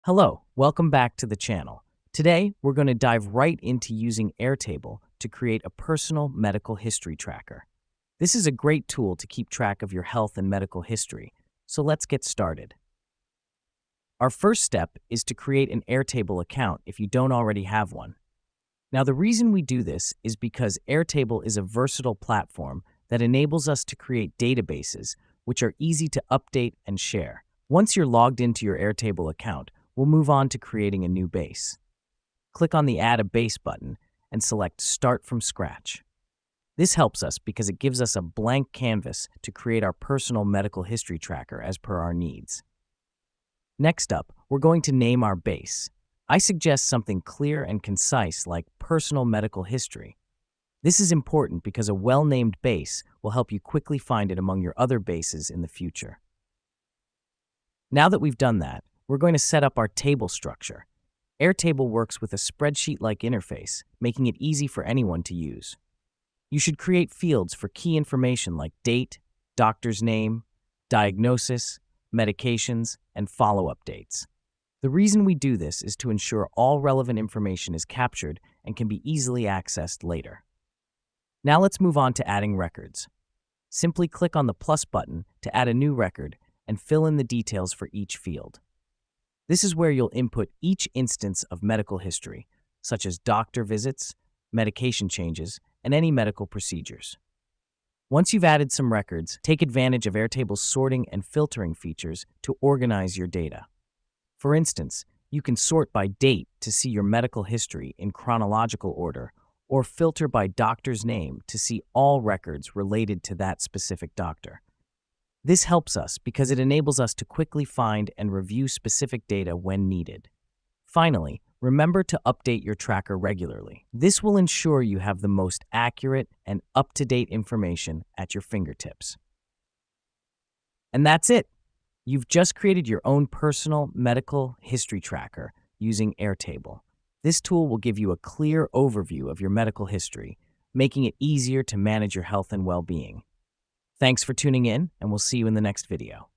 Hello, welcome back to the channel. Today, we're going to dive right into using Airtable to create a personal medical history tracker. This is a great tool to keep track of your health and medical history, so let's get started. Our first step is to create an Airtable account if you don't already have one. Now, the reason we do this is because Airtable is a versatile platform that enables us to create databases which are easy to update and share. Once you're logged into your Airtable account, we'll move on to creating a new base. Click on the Add a Base button and select Start from Scratch. This helps us because it gives us a blank canvas to create our personal medical history tracker as per our needs. Next up, we're going to name our base. I suggest something clear and concise like Personal Medical History. This is important because a well-named base will help you quickly find it among your other bases in the future. Now that we've done that, we're going to set up our table structure. Airtable works with a spreadsheet-like interface, making it easy for anyone to use. You should create fields for key information like date, doctor's name, diagnosis, medications, and follow-up dates. The reason we do this is to ensure all relevant information is captured and can be easily accessed later. Now let's move on to adding records. Simply click on the plus button to add a new record and fill in the details for each field. This is where you'll input each instance of medical history, such as doctor visits, medication changes, and any medical procedures. Once you've added some records, take advantage of Airtable's sorting and filtering features to organize your data. For instance, you can sort by date to see your medical history in chronological order, or filter by doctor's name to see all records related to that specific doctor. This helps us because it enables us to quickly find and review specific data when needed. Finally, remember to update your tracker regularly. This will ensure you have the most accurate and up-to-date information at your fingertips. And that's it. You've just created your own personal medical history tracker using Airtable. This tool will give you a clear overview of your medical history, making it easier to manage your health and well-being. Thanks for tuning in, and we'll see you in the next video.